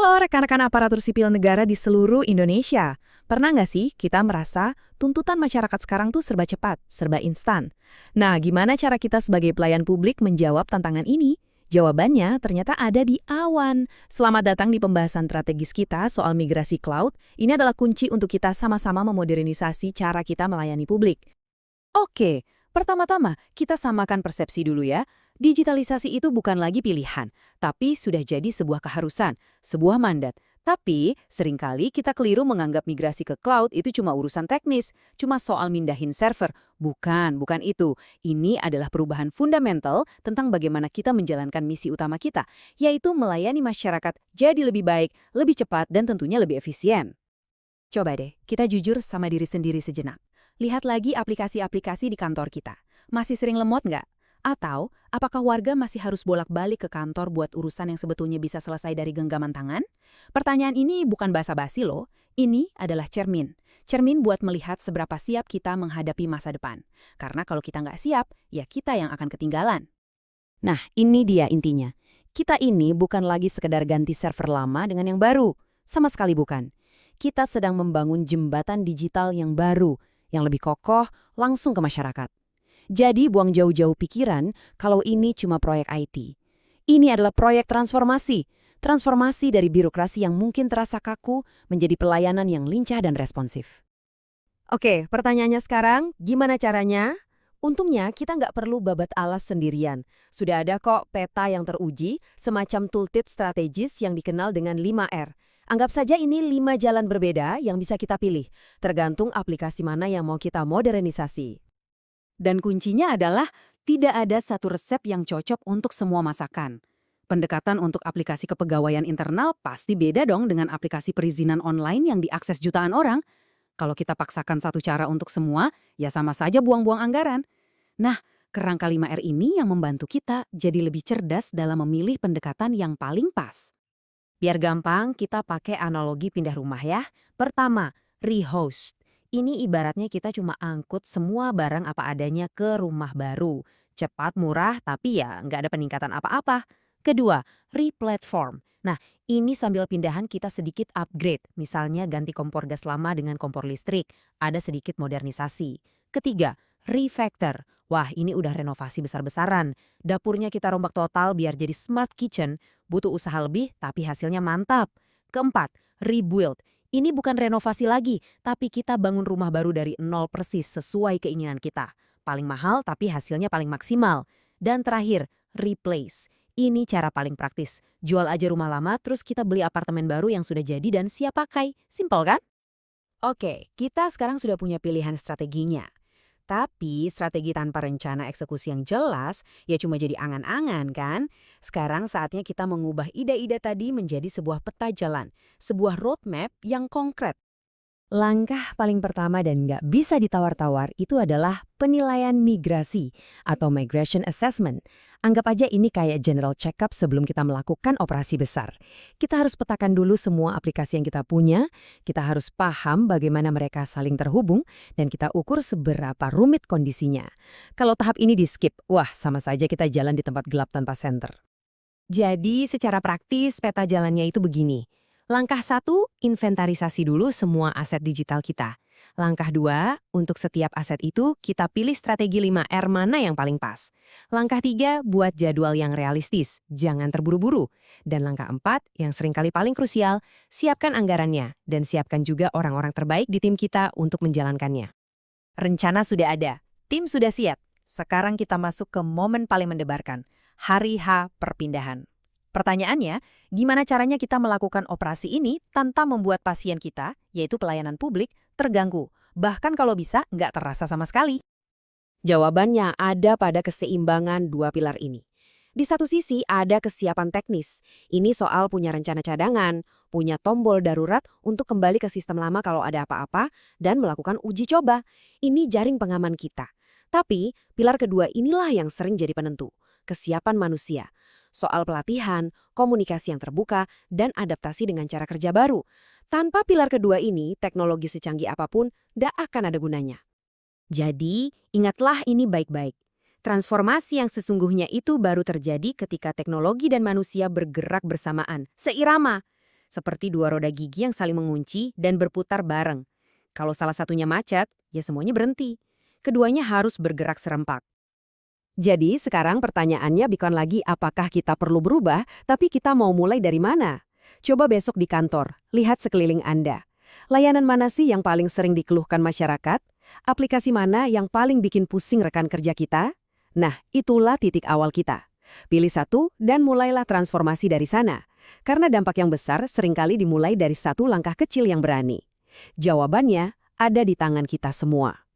Halo rekan-rekan aparatur sipil negara di seluruh Indonesia. Pernah nggak sih kita merasa tuntutan masyarakat sekarang tuh serba cepat, serba instan? Nah, gimana cara kita sebagai pelayan publik menjawab tantangan ini? Jawabannya ternyata ada di awan. Selamat datang di pembahasan strategis kita soal migrasi cloud. Ini adalah kunci untuk kita sama-sama memodernisasi cara kita melayani publik. Oke, pertama-tama kita samakan persepsi dulu ya. Digitalisasi itu bukan lagi pilihan, tapi sudah jadi sebuah keharusan, sebuah mandat. Tapi seringkali kita keliru menganggap migrasi ke cloud itu cuma urusan teknis, cuma soal mindahin server. Bukan itu. Ini adalah perubahan fundamental tentang bagaimana kita menjalankan misi utama kita, yaitu melayani masyarakat jadi lebih baik, lebih cepat, dan tentunya lebih efisien. Coba deh, kita jujur sama diri sendiri sejenak. Lihat lagi aplikasi-aplikasi di kantor kita. Masih sering lemot nggak? Atau, apakah warga masih harus bolak-balik ke kantor buat urusan yang sebetulnya bisa selesai dari genggaman tangan? Pertanyaan ini bukan basa-basi loh. Ini adalah cermin. Cermin buat melihat seberapa siap kita menghadapi masa depan. Karena kalau kita nggak siap, ya kita yang akan ketinggalan. Nah, ini dia intinya. Kita ini bukan lagi sekedar ganti server lama dengan yang baru. Sama sekali bukan. Kita sedang membangun jembatan digital yang baru, yang lebih kokoh, langsung ke masyarakat. Jadi buang jauh-jauh pikiran kalau ini cuma proyek IT. Ini adalah proyek transformasi. Transformasi dari birokrasi yang mungkin terasa kaku menjadi pelayanan yang lincah dan responsif. Oke, pertanyaannya sekarang, gimana caranya? Untungnya kita nggak perlu babat alas sendirian. Sudah ada kok peta yang teruji, semacam toolkit strategis yang dikenal dengan 5R. Anggap saja ini 5 jalan berbeda yang bisa kita pilih, tergantung aplikasi mana yang mau kita modernisasi. Dan kuncinya adalah tidak ada satu resep yang cocok untuk semua masakan. Pendekatan untuk aplikasi kepegawaian internal pasti beda dong dengan aplikasi perizinan online yang diakses jutaan orang. Kalau kita paksakan satu cara untuk semua, ya sama saja buang-buang anggaran. Nah, kerangka 5R ini yang membantu kita jadi lebih cerdas dalam memilih pendekatan yang paling pas. Biar gampang, kita pakai analogi pindah rumah ya. Pertama, rehost. Ini ibaratnya kita cuma angkut semua barang apa adanya ke rumah baru. Cepat, murah, tapi ya nggak ada peningkatan apa-apa. Kedua, replatform. Nah, ini sambil pindahan kita sedikit upgrade. Misalnya ganti kompor gas lama dengan kompor listrik. Ada sedikit modernisasi. Ketiga, refactor. Wah, ini udah renovasi besar-besaran. Dapurnya kita rombak total biar jadi smart kitchen. Butuh usaha lebih, tapi hasilnya mantap. Keempat, rebuild. Ini bukan renovasi lagi, tapi kita bangun rumah baru dari nol persis sesuai keinginan kita. Paling mahal, tapi hasilnya paling maksimal. Dan terakhir, replace. Ini cara paling praktis. Jual aja rumah lama, terus kita beli apartemen baru yang sudah jadi dan siap pakai. Simpel kan? Oke, kita sekarang sudah punya pilihan strateginya. Tapi strategi tanpa rencana eksekusi yang jelas ya cuma jadi angan-angan kan? Sekarang saatnya kita mengubah ide-ide tadi menjadi sebuah peta jalan, sebuah roadmap yang konkret. Langkah paling pertama dan nggak bisa ditawar-tawar itu adalah penilaian migrasi atau migration assessment. Anggap aja ini kayak general check-up sebelum kita melakukan operasi besar. Kita harus petakan dulu semua aplikasi yang kita punya, kita harus paham bagaimana mereka saling terhubung, dan kita ukur seberapa rumit kondisinya. Kalau tahap ini di-skip, wah sama saja kita jalan di tempat gelap tanpa senter. Jadi secara praktis peta jalannya itu begini. Langkah 1, inventarisasi dulu semua aset digital kita. Langkah 2, untuk setiap aset itu kita pilih strategi 5R mana yang paling pas. Langkah 3, buat jadwal yang realistis, jangan terburu-buru. Dan langkah 4, yang seringkali paling krusial, siapkan anggarannya dan siapkan juga orang-orang terbaik di tim kita untuk menjalankannya. Rencana sudah ada, tim sudah siap. Sekarang kita masuk ke momen paling mendebarkan, hari H perpindahan. Pertanyaannya, gimana caranya kita melakukan operasi ini tanpa membuat pasien kita, yaitu pelayanan publik, terganggu, bahkan kalau bisa nggak terasa sama sekali? Jawabannya ada pada keseimbangan dua pilar ini. Di satu sisi ada kesiapan teknis. Ini soal punya rencana cadangan, punya tombol darurat untuk kembali ke sistem lama kalau ada apa-apa, dan melakukan uji coba. Ini jaring pengaman kita. Tapi, pilar kedua inilah yang sering jadi penentu. Kesiapan manusia. Soal pelatihan, komunikasi yang terbuka, dan adaptasi dengan cara kerja baru. Tanpa pilar kedua ini, teknologi secanggih apapun tidak akan ada gunanya. Jadi, ingatlah ini baik-baik. Transformasi yang sesungguhnya itu baru terjadi ketika teknologi dan manusia bergerak bersamaan, seirama. seperti dua roda gigi yang saling mengunci dan berputar bareng. Kalau salah satunya macet, ya semuanya berhenti. Keduanya harus bergerak serempak. Jadi sekarang pertanyaannya bukan lagi apakah kita perlu berubah, tapi kita mau mulai dari mana? Coba besok di kantor, lihat sekeliling Anda. Layanan mana sih yang paling sering dikeluhkan masyarakat? Aplikasi mana yang paling bikin pusing rekan kerja kita? Nah, itulah titik awal kita. Pilih satu dan mulailah transformasi dari sana. Karena dampak yang besar seringkali dimulai dari satu langkah kecil yang berani. Jawabannya ada di tangan kita semua.